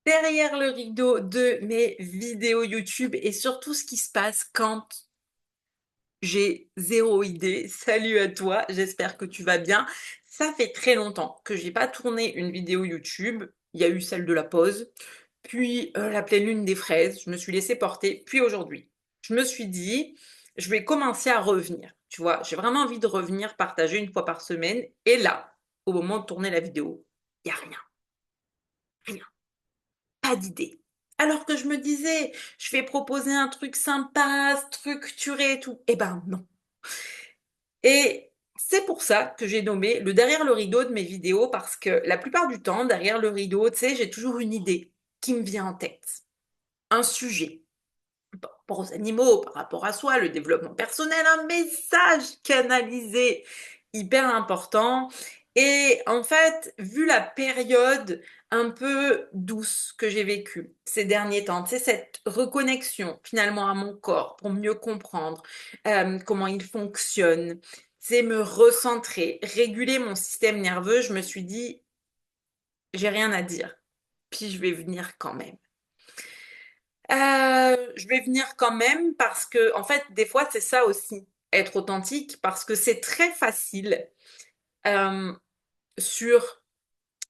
Derrière le rideau de mes vidéos YouTube et surtout ce qui se passe quand j'ai zéro idée. Salut à toi, j'espère que tu vas bien. Ça fait très longtemps que j'ai pas tourné une vidéo YouTube. Il y a eu celle de la pause, puis la pleine lune des fraises. Je me suis laissée porter, puis aujourd'hui. Je me suis dit, je vais commencer à revenir. Tu vois, j'ai vraiment envie de revenir partager une fois par semaine. Et là, au moment de tourner la vidéo, il y a rien, rien. Pas d'idée. Alors que je me disais, je vais proposer un truc sympa, structuré et tout. Eh ben non. Et c'est pour ça que j'ai nommé le derrière le rideau de mes vidéos parce que la plupart du temps, derrière le rideau, tu sais, j'ai toujours une idée qui me vient en tête. Un sujet par rapport aux animaux, par rapport à soi, le développement personnel, un message canalisé hyper important. Et en fait, vu la période un peu douce que j'ai vécue ces derniers temps, tu sais, cette reconnexion finalement à mon corps pour mieux comprendre comment il fonctionne, c'est me recentrer, réguler mon système nerveux, je me suis dit, j'ai rien à dire, puis je vais venir quand même. Je vais venir quand même parce que, en fait, des fois, c'est ça aussi, être authentique, parce que c'est très facile euh, sur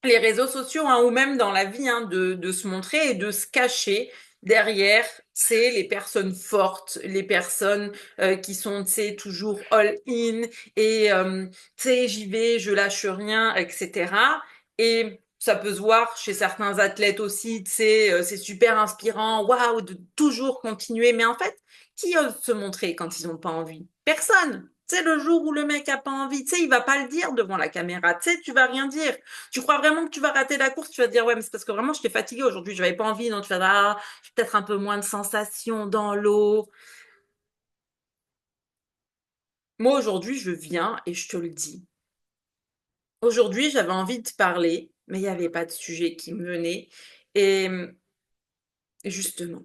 les réseaux sociaux hein, ou même dans la vie hein, de se montrer et de se cacher derrière, c'est les personnes fortes, les personnes qui sont, tu sais, toujours all in et, tu sais, j'y vais, je lâche rien, etc. Et ça peut se voir chez certains athlètes aussi, tu sais, c'est super inspirant, waouh, de toujours continuer. Mais en fait, qui ose se montrer quand ils n'ont pas envie? Personne. Tu sais, le jour où le mec a pas envie, tu sais, il va pas le dire devant la caméra, tu sais, tu vas rien dire. Tu crois vraiment que tu vas rater la course, tu vas te dire, ouais, mais c'est parce que vraiment, j'étais fatiguée aujourd'hui, je n'avais pas envie, non, tu vas dire, ah, j'ai peut-être un peu moins de sensations dans l'eau. Moi, aujourd'hui, je viens et je te le dis. Aujourd'hui, j'avais envie de parler, mais il n'y avait pas de sujet qui me venait. Et justement,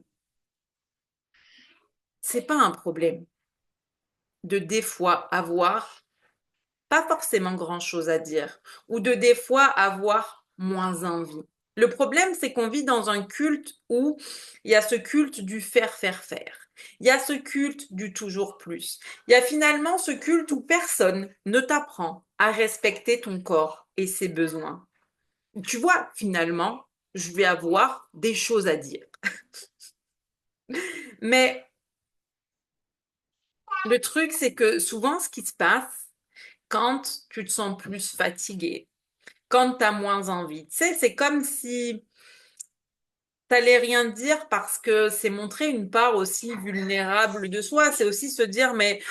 c'est pas un problème de des fois avoir pas forcément grand-chose à dire, ou de des fois avoir moins envie. Le problème, c'est qu'on vit dans un culte où il y a ce culte du faire, faire, faire. Il y a ce culte du toujours plus. Il y a finalement ce culte où personne ne t'apprend à respecter ton corps et ses besoins. Tu vois, finalement, je vais avoir des choses à dire. Mais le truc, c'est que souvent, ce qui se passe quand tu te sens plus fatigué, quand tu as moins envie. Tu sais, c'est comme si t'allais rien dire parce que c'est montrer une part aussi vulnérable de soi. C'est aussi se dire, mais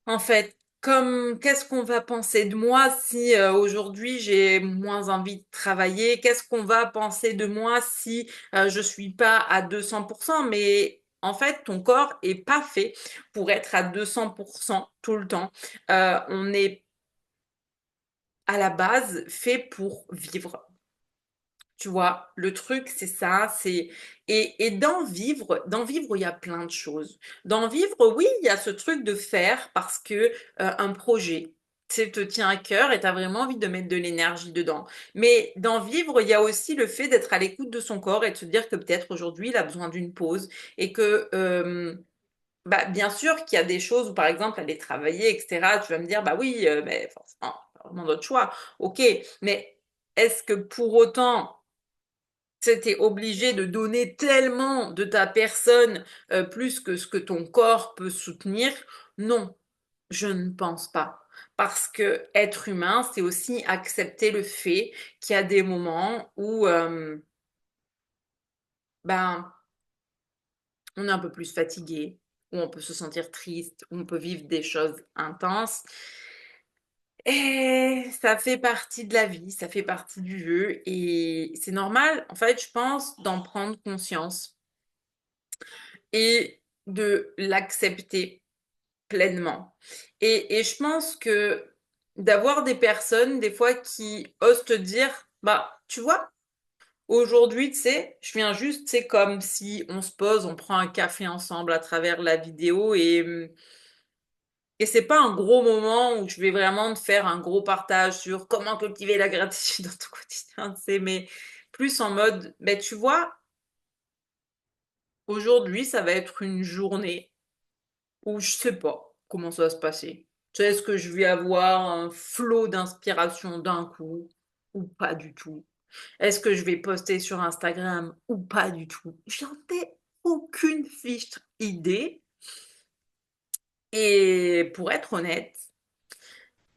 en fait, comme qu'est-ce qu'on va penser de moi si aujourd'hui j'ai moins envie de travailler? Qu'est-ce qu'on va penser de moi si je suis pas à 200%? Mais en fait, ton corps est pas fait pour être à 200% tout le temps. On est à la base fait pour vivre. Tu vois, le truc, c'est ça, c'est et d'en vivre, il y a plein de choses. D'en vivre, oui, il y a ce truc de faire parce que un projet, tu sais, te tient à cœur et tu as vraiment envie de mettre de l'énergie dedans. Mais d'en vivre, il y a aussi le fait d'être à l'écoute de son corps et de se dire que peut-être aujourd'hui, il a besoin d'une pause et que bah, bien sûr qu'il y a des choses où, par exemple, aller travailler, etc., tu vas me dire, bah oui, mais forcément, pas vraiment d'autre choix. Ok, mais est-ce que pour autant tu obligé de donner tellement de ta personne, plus que ce que ton corps peut soutenir? Non, je ne pense pas. Parce que être humain, c'est aussi accepter le fait qu'il y a des moments où, ben, on est un peu plus fatigué, où on peut se sentir triste, où on peut vivre des choses intenses. Et ça fait partie de la vie, ça fait partie du jeu et c'est normal, en fait, je pense, d'en prendre conscience et de l'accepter pleinement. Et je pense que d'avoir des personnes, des fois, qui osent te dire, bah, tu vois, aujourd'hui, tu sais, je viens juste, c'est comme si on se pose, on prend un café ensemble à travers la vidéo et c'est pas un gros moment où je vais vraiment te faire un gros partage sur comment cultiver la gratitude dans ton quotidien, tu sais, mais plus en mode, ben, tu vois, aujourd'hui, ça va être une journée où je sais pas comment ça va se passer. Tu sais, est-ce que je vais avoir un flot d'inspiration d'un coup ou pas du tout? Est-ce que je vais poster sur Instagram ou pas du tout? J'en ai aucune fiche idée. Et pour être honnête,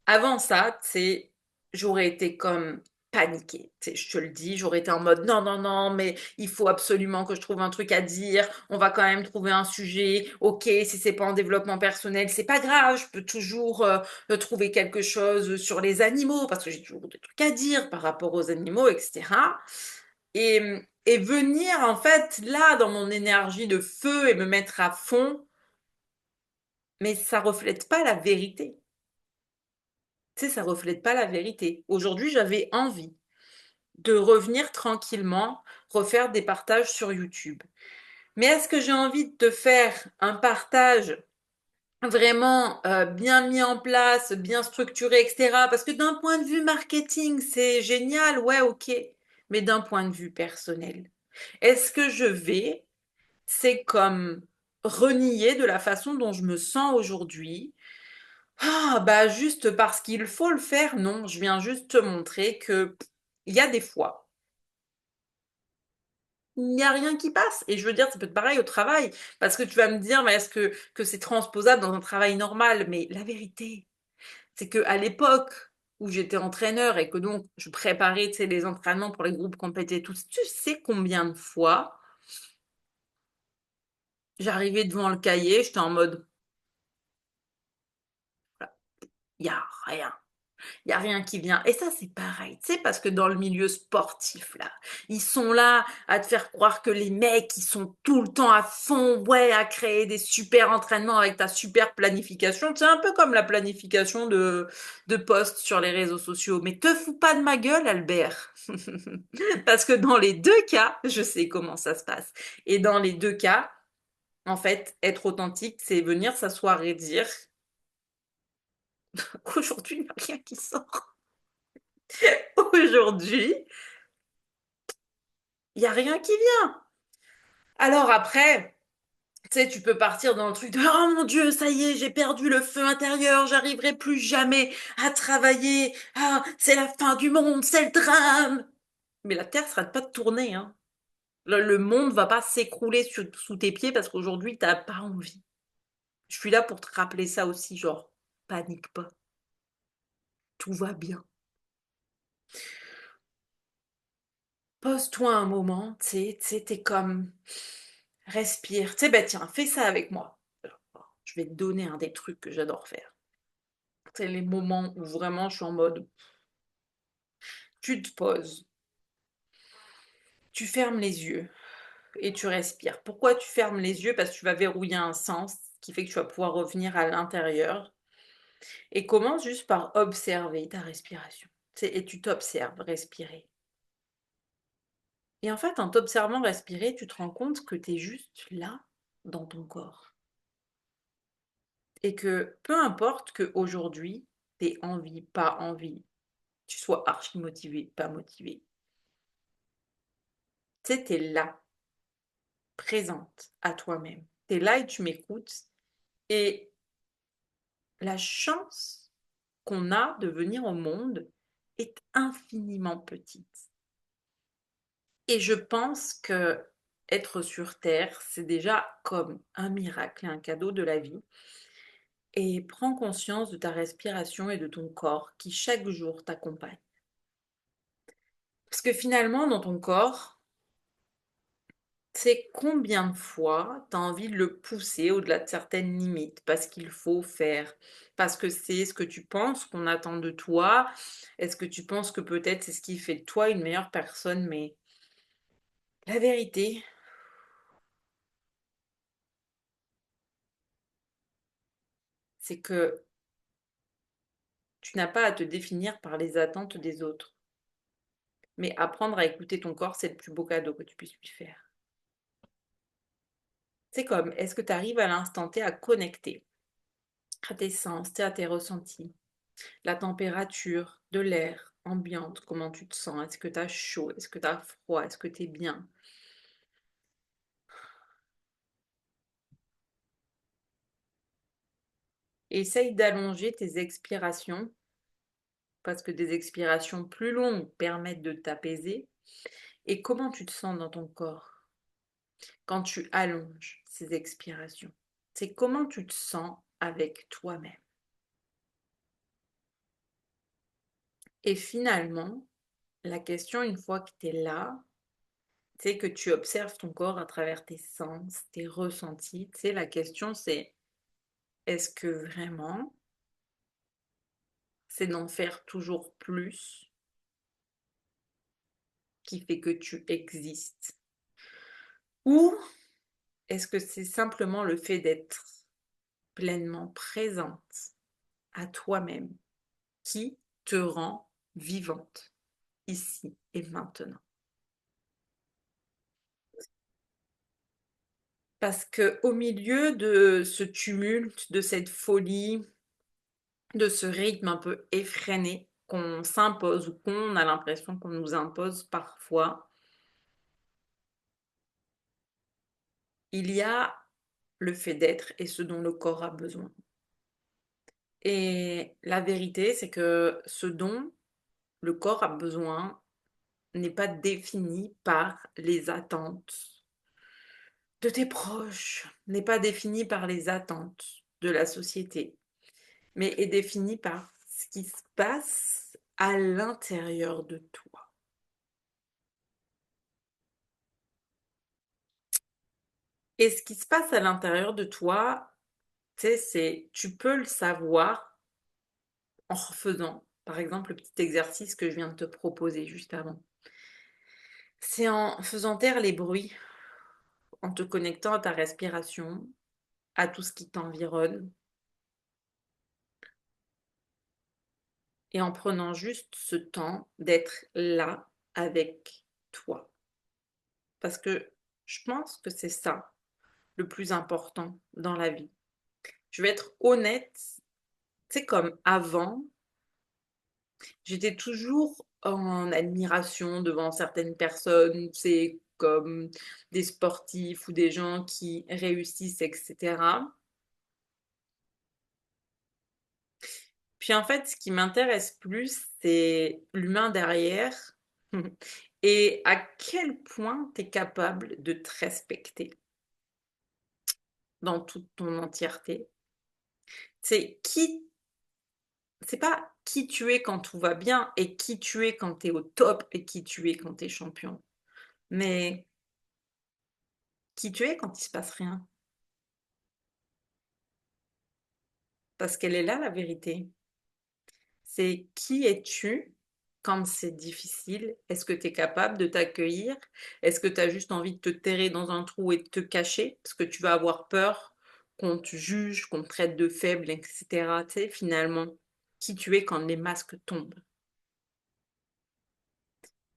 avant ça, tu sais, j'aurais été comme paniquée. Tu sais, je te le dis, j'aurais été en mode non, non, non, mais il faut absolument que je trouve un truc à dire. On va quand même trouver un sujet. Ok, si c'est pas en développement personnel, c'est pas grave. Je peux toujours trouver quelque chose sur les animaux parce que j'ai toujours des trucs à dire par rapport aux animaux, etc. Et, et venir en fait là dans mon énergie de feu et me mettre à fond, mais ça reflète pas la vérité. Tu sais, ça reflète pas la vérité. Aujourd'hui, j'avais envie de revenir tranquillement, refaire des partages sur YouTube. Mais est-ce que j'ai envie de te faire un partage vraiment bien mis en place, bien structuré, etc. Parce que d'un point de vue marketing, c'est génial, ouais, ok. Mais d'un point de vue personnel, est-ce que je vais, c'est comme renier de la façon dont je me sens aujourd'hui? Ah, bah juste parce qu'il faut le faire, non, je viens juste te montrer que il y a des fois, il n'y a rien qui passe. Et je veux dire, ça peut être pareil au travail, parce que tu vas me dire, mais est-ce que c'est transposable dans un travail normal? Mais la vérité, c'est que à l'époque où j'étais entraîneur et que donc je préparais, tu sais, les entraînements pour les groupes compétitifs, tu sais combien de fois j'arrivais devant le cahier, j'étais en mode, il y a rien. Il y a rien qui vient. Et ça, c'est pareil, tu sais, parce que dans le milieu sportif, là, ils sont là à te faire croire que les mecs, ils sont tout le temps à fond, ouais, à créer des super entraînements avec ta super planification. C'est un peu comme la planification de posts sur les réseaux sociaux. Mais te fous pas de ma gueule, Albert. Parce que dans les deux cas, je sais comment ça se passe. Et dans les deux cas, en fait, être authentique, c'est venir s'asseoir et dire qu'aujourd'hui, il n'y a rien qui sort. Aujourd'hui, il n'y a rien qui vient. Alors après, tu sais, tu peux partir dans le truc de oh mon Dieu, ça y est, j'ai perdu le feu intérieur, j'arriverai plus jamais à travailler. Ah, c'est la fin du monde, c'est le drame. Mais la Terre s'arrête pas de tourner, hein. Le monde va pas s'écrouler sous tes pieds parce qu'aujourd'hui, t'as pas envie. Je suis là pour te rappeler ça aussi, genre, panique pas, tout va bien. Pose-toi un moment, t'es comme, respire. Tu sais, bah tiens, fais ça avec moi. Je vais te donner un des trucs que j'adore faire. C'est les moments où vraiment je suis en mode, tu te poses, tu fermes les yeux et tu respires. Pourquoi tu fermes les yeux? Parce que tu vas verrouiller un sens qui fait que tu vas pouvoir revenir à l'intérieur. Et commence juste par observer ta respiration. Et tu t'observes respirer. Et en fait, en t'observant respirer, tu te rends compte que tu es juste là, dans ton corps. Et que peu importe qu'aujourd'hui, tu aies envie, pas envie, tu sois archi motivé, pas motivé. Tu sais, tu es là, présente à toi-même. Tu es là et tu m'écoutes. Et la chance qu'on a de venir au monde est infiniment petite. Et je pense que être sur Terre, c'est déjà comme un miracle et un cadeau de la vie. Et prends conscience de ta respiration et de ton corps qui chaque jour t'accompagne. Parce que finalement, dans ton corps, c'est combien de fois tu as envie de le pousser au-delà de certaines limites parce qu'il faut faire, parce que c'est ce que tu penses qu'on attend de toi, est-ce que tu penses que peut-être c'est ce qui fait de toi une meilleure personne, mais la vérité, c'est que tu n'as pas à te définir par les attentes des autres, mais apprendre à écouter ton corps, c'est le plus beau cadeau que tu puisses lui faire. C'est comme, est-ce que tu arrives à l'instant T à connecter à tes sens, à tes ressentis, la température de l'air, ambiante, comment tu te sens? Est-ce que tu as chaud? Est-ce que tu as froid? Est-ce que tu es bien? Essaye d'allonger tes expirations parce que des expirations plus longues permettent de t'apaiser. Et comment tu te sens dans ton corps quand tu allonges ces expirations? C'est comment tu te sens avec toi-même. Et finalement, la question, une fois que tu es là, c'est que tu observes ton corps à travers tes sens, tes ressentis. Tu sais, la question, c'est est-ce que vraiment c'est d'en faire toujours plus qui fait que tu existes? Ou est-ce que c'est simplement le fait d'être pleinement présente à toi-même qui te rend vivante ici et maintenant? Parce que au milieu de ce tumulte, de cette folie, de ce rythme un peu effréné qu'on s'impose ou qu'on a l'impression qu'on nous impose parfois, il y a le fait d'être et ce dont le corps a besoin. Et la vérité, c'est que ce dont le corps a besoin n'est pas défini par les attentes de tes proches, n'est pas défini par les attentes de la société, mais est défini par ce qui se passe à l'intérieur de toi. Et ce qui se passe à l'intérieur de toi, tu sais, tu peux le savoir en refaisant, par exemple, le petit exercice que je viens de te proposer juste avant. C'est en faisant taire les bruits, en te connectant à ta respiration, à tout ce qui t'environne, et en prenant juste ce temps d'être là avec toi. Parce que je pense que c'est ça le plus important dans la vie. Je vais être honnête, c'est comme avant, j'étais toujours en admiration devant certaines personnes, c'est comme des sportifs ou des gens qui réussissent, etc. Puis en fait, ce qui m'intéresse plus, c'est l'humain derrière et à quel point tu es capable de te respecter dans toute ton entièreté. C'est pas qui tu es quand tout va bien et qui tu es quand tu es au top et qui tu es quand tu es champion, mais qui tu es quand il se passe rien. Parce qu'elle est là la vérité. C'est qui es-tu quand c'est difficile? Est-ce que tu es capable de t'accueillir? Est-ce que tu as juste envie de te terrer dans un trou et de te cacher? Parce que tu vas avoir peur qu'on te juge, qu'on te traite de faible, etc. Tu sais, finalement, qui tu es quand les masques tombent.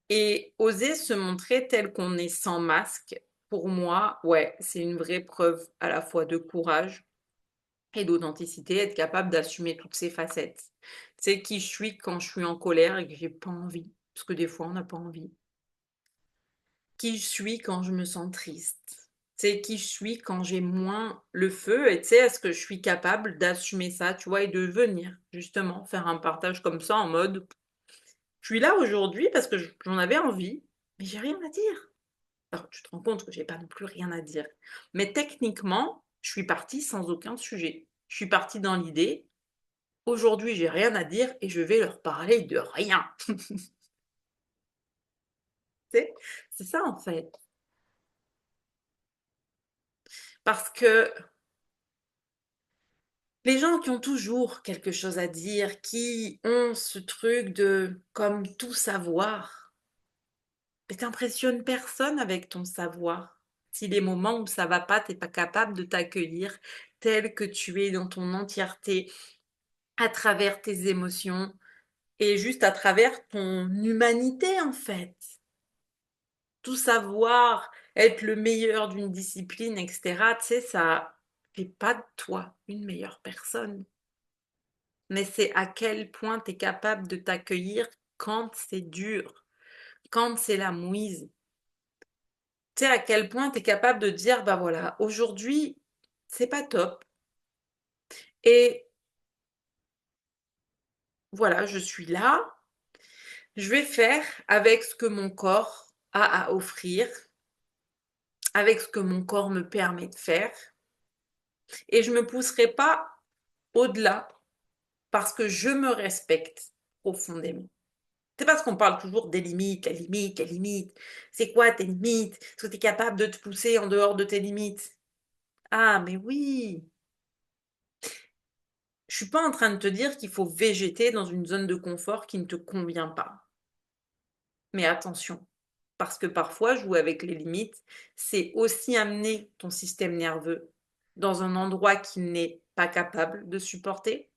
Et oser se montrer tel qu'on est sans masque, pour moi, ouais, c'est une vraie preuve à la fois de courage et d'authenticité, être capable d'assumer toutes ces facettes. C'est qui je suis quand je suis en colère et que j'ai pas envie, parce que des fois on n'a pas envie. Qui je suis quand je me sens triste. C'est qui je suis quand j'ai moins le feu et tu sais, est-ce que je suis capable d'assumer ça, tu vois, et de venir justement faire un partage comme ça en mode, je suis là aujourd'hui parce que j'en avais envie, mais j'ai rien à dire. Alors, tu te rends compte que j'ai pas non plus rien à dire. Mais techniquement, je suis partie sans aucun sujet. Je suis partie dans l'idée, aujourd'hui, j'ai rien à dire et je vais leur parler de rien. C'est ça en fait. Parce que les gens qui ont toujours quelque chose à dire, qui ont ce truc de comme tout savoir, mais t'impressionnes personne avec ton savoir. Si les moments où ça va pas, t'es pas capable de t'accueillir tel que tu es dans ton entièreté, à travers tes émotions et juste à travers ton humanité en fait. Tout savoir, être le meilleur d'une discipline, etc., tu sais, ça fait pas de toi une meilleure personne. Mais c'est à quel point tu es capable de t'accueillir quand c'est dur, quand c'est la mouise. Tu sais à quel point tu es capable de dire, bah voilà, aujourd'hui, c'est pas top. Et voilà, je suis là, je vais faire avec ce que mon corps a à offrir, avec ce que mon corps me permet de faire. Et je me pousserai pas au-delà parce que je me respecte profondément. C'est parce qu'on parle toujours des limites, la limite, la limite. C'est quoi tes limites? Est-ce que tu es capable de te pousser en dehors de tes limites? Ah, mais oui! Je suis pas en train de te dire qu'il faut végéter dans une zone de confort qui ne te convient pas. Mais attention, parce que parfois, jouer avec les limites, c'est aussi amener ton système nerveux dans un endroit qu'il n'est pas capable de supporter.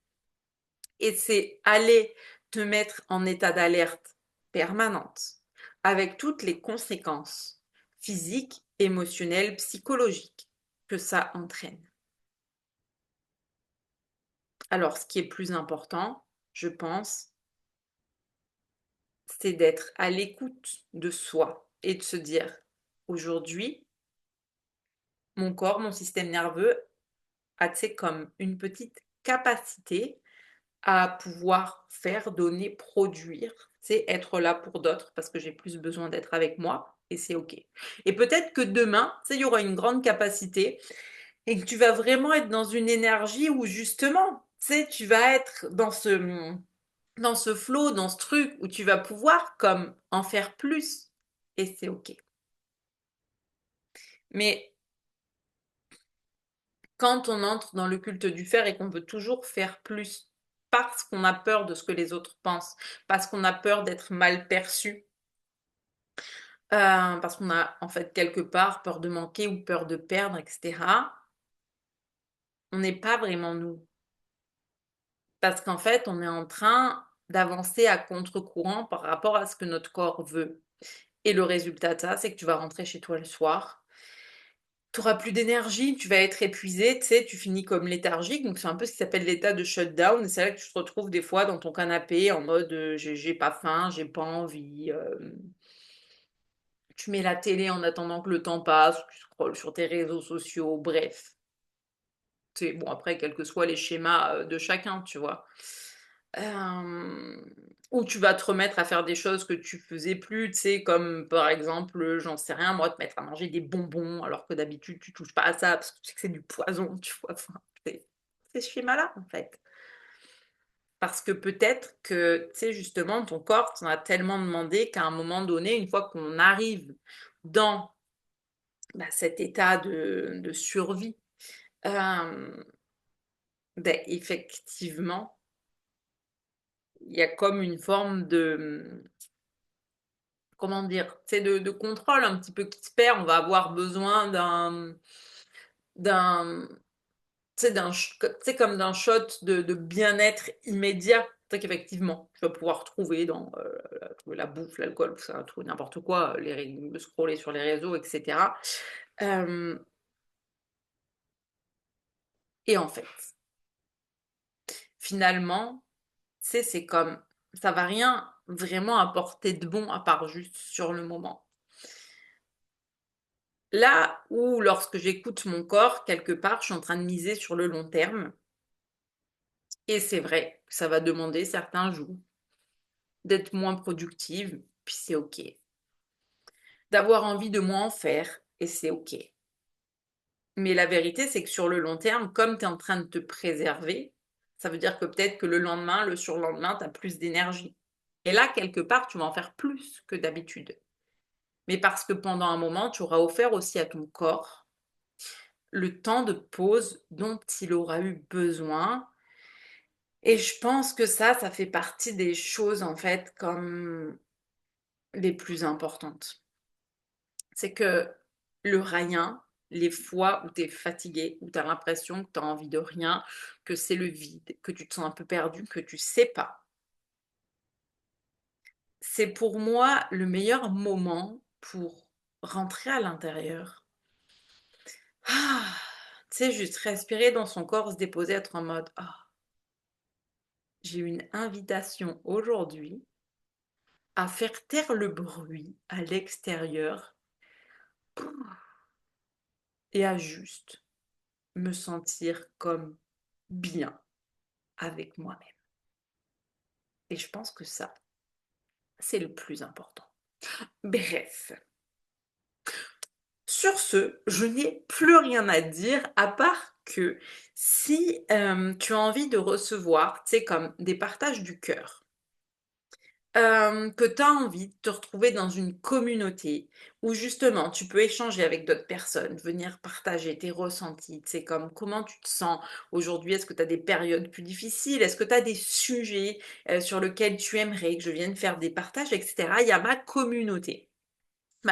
Et c'est aller te mettre en état d'alerte permanente, avec toutes les conséquences physiques, émotionnelles, psychologiques que ça entraîne. Alors, ce qui est plus important, je pense, c'est d'être à l'écoute de soi et de se dire, aujourd'hui, mon corps, mon système nerveux a, tu sais, comme une petite capacité à pouvoir faire, donner, produire, c'est être là pour d'autres parce que j'ai plus besoin d'être avec moi et c'est OK. Et peut-être que demain, tu sais, il y aura une grande capacité et que tu vas vraiment être dans une énergie où justement, tu sais, tu vas être dans ce flow, dans ce truc où tu vas pouvoir comme en faire plus et c'est OK. Mais quand on entre dans le culte du faire et qu'on veut toujours faire plus parce qu'on a peur de ce que les autres pensent, parce qu'on a peur d'être mal perçu, parce qu'on a en fait quelque part peur de manquer ou peur de perdre, etc., on n'est pas vraiment nous. Parce qu'en fait, on est en train d'avancer à contre-courant par rapport à ce que notre corps veut. Et le résultat de ça, c'est que tu vas rentrer chez toi le soir, tu auras plus d'énergie, tu vas être épuisé, tu sais, tu finis comme léthargique. Donc c'est un peu ce qui s'appelle l'état de shutdown. Et c'est là que tu te retrouves des fois dans ton canapé en mode j'ai pas faim, j'ai pas envie. Tu mets la télé en attendant que le temps passe, tu scrolles sur tes réseaux sociaux, bref. C'est bon, après, quels que soient les schémas de chacun, tu vois. Euh, Ou tu vas te remettre à faire des choses que tu faisais plus, tu sais, comme par exemple, j'en sais rien, moi, te mettre à manger des bonbons alors que d'habitude tu touches pas à ça parce que tu sais que c'est du poison, tu vois. Enfin, c'est ce schéma-là, en fait. Parce que peut-être que, tu sais, justement, ton corps t'en a tellement demandé qu'à un moment donné, une fois qu'on arrive dans bah, cet état de survie, euh, ben, effectivement, il y a comme une forme de, comment dire, c'est de contrôle un petit peu qui se perd. On va avoir besoin d'un, c'est comme d'un shot de bien-être immédiat. C'est qu'effectivement, tu vas pouvoir trouver dans la bouffe, l'alcool, ça, tout n'importe quoi, scroller sur les réseaux, etc. Euh, et en fait, finalement, c'est comme, ça va rien vraiment apporter de bon à part juste sur le moment. Là où, lorsque j'écoute mon corps, quelque part, je suis en train de miser sur le long terme. Et c'est vrai que ça va demander certains jours d'être moins productive, puis c'est OK. D'avoir envie de moins en faire, et c'est OK. Mais la vérité, c'est que sur le long terme, comme tu es en train de te préserver, ça veut dire que peut-être que le lendemain, le surlendemain, tu as plus d'énergie. Et là, quelque part, tu vas en faire plus que d'habitude. Mais parce que pendant un moment, tu auras offert aussi à ton corps le temps de pause dont il aura eu besoin. Et je pense que ça fait partie des choses en fait comme les plus importantes. C'est que le rien, les fois où tu es fatigué, où tu as l'impression que tu as envie de rien, que c'est le vide, que tu te sens un peu perdu, que tu sais pas, c'est pour moi le meilleur moment pour rentrer à l'intérieur. Ah, tu sais, juste respirer dans son corps, se déposer, être en mode, ah, j'ai une invitation aujourd'hui à faire taire le bruit à l'extérieur et à juste me sentir comme bien avec moi-même. Et je pense que ça, c'est le plus important. Bref, sur ce, je n'ai plus rien à dire à part que si tu as envie de recevoir, tu sais, comme des partages du cœur, que tu as envie de te retrouver dans une communauté où justement tu peux échanger avec d'autres personnes, venir partager tes ressentis, c'est comme comment tu te sens aujourd'hui, est-ce que tu as des périodes plus difficiles, est-ce que tu as des sujets sur lesquels tu aimerais que je vienne faire des partages, etc. Il y a ma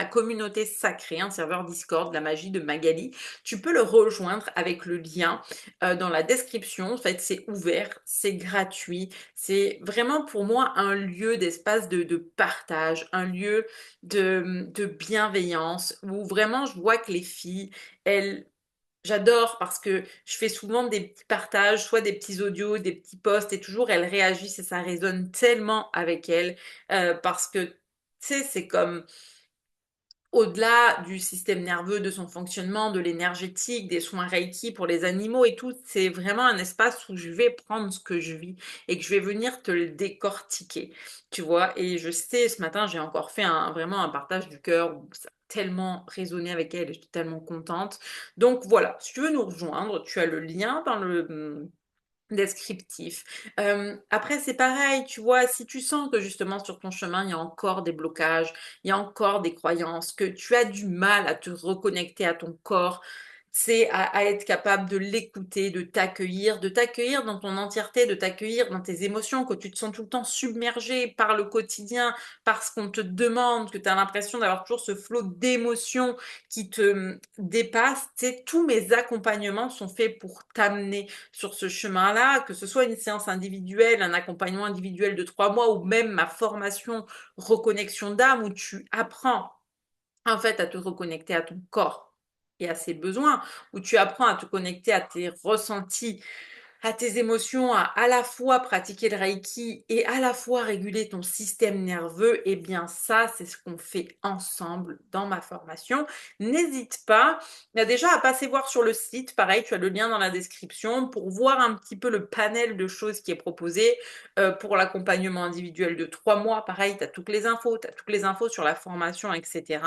communauté sacrée, un serveur Discord, la magie de Magali. Tu peux le rejoindre avec le lien dans la description. En fait, c'est ouvert, c'est gratuit. C'est vraiment pour moi un lieu d'espace de partage, un lieu de bienveillance où vraiment je vois que les filles, elles... J'adore parce que je fais souvent des petits partages, soit des petits audios, des petits posts, et toujours elles réagissent et ça résonne tellement avec elles parce que, tu sais, c'est comme au-delà du système nerveux, de son fonctionnement, de l'énergétique, des soins Reiki pour les animaux et tout, c'est vraiment un espace où je vais prendre ce que je vis et que je vais venir te le décortiquer, tu vois. Et je sais, ce matin, j'ai encore fait vraiment un partage du cœur où ça a tellement résonné avec elle et j'étais tellement contente. Donc voilà, si tu veux nous rejoindre, tu as le lien dans le descriptif. Après, c'est pareil, tu vois, si tu sens que justement sur ton chemin, il y a encore des blocages, il y a encore des croyances, que tu as du mal à te reconnecter à ton corps, c'est à être capable de l'écouter, de t'accueillir dans ton entièreté, de t'accueillir dans tes émotions, que tu te sens tout le temps submergé par le quotidien, parce qu'on te demande, que tu as l'impression d'avoir toujours ce flot d'émotions qui te dépasse. Tu sais, tous mes accompagnements sont faits pour t'amener sur ce chemin-là, que ce soit une séance individuelle, un accompagnement individuel de 3 mois ou même ma formation reconnexion d'âme où tu apprends en fait à te reconnecter à ton corps et à ses besoins, où tu apprends à te connecter à tes ressentis, à tes émotions, à la fois pratiquer le Reiki et à la fois réguler ton système nerveux, et bien ça, c'est ce qu'on fait ensemble dans ma formation. N'hésite pas, déjà à passer voir sur le site, pareil, tu as le lien dans la description pour voir un petit peu le panel de choses qui est proposé pour l'accompagnement individuel de 3 mois. Pareil, tu as toutes les infos sur la formation, etc.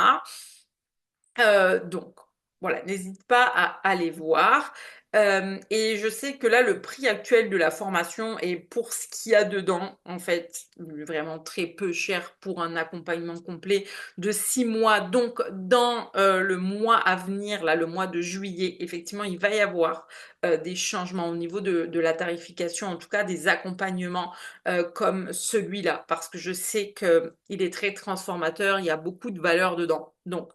Donc, voilà, n'hésite pas à aller voir. Et je sais que là, le prix actuel de la formation est pour ce qu'il y a dedans, en fait, vraiment très peu cher pour un accompagnement complet de 6 mois. Donc, dans le mois à venir, là, le mois de juillet, effectivement, il va y avoir des changements au niveau de la tarification, en tout cas des accompagnements comme celui-là, parce que je sais qu'il est très transformateur, il y a beaucoup de valeur dedans. Donc,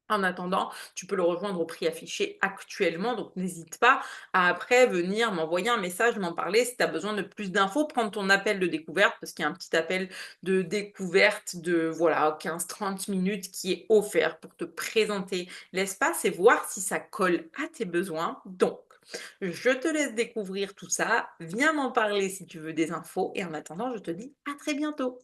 en attendant, tu peux le rejoindre au prix affiché actuellement, donc n'hésite pas à après venir m'envoyer un message, m'en parler si tu as besoin de plus d'infos, prendre ton appel de découverte, parce qu'il y a un petit appel de découverte de voilà 15-30 minutes qui est offert pour te présenter l'espace et voir si ça colle à tes besoins. Donc, je te laisse découvrir tout ça, viens m'en parler si tu veux des infos, et en attendant, je te dis à très bientôt.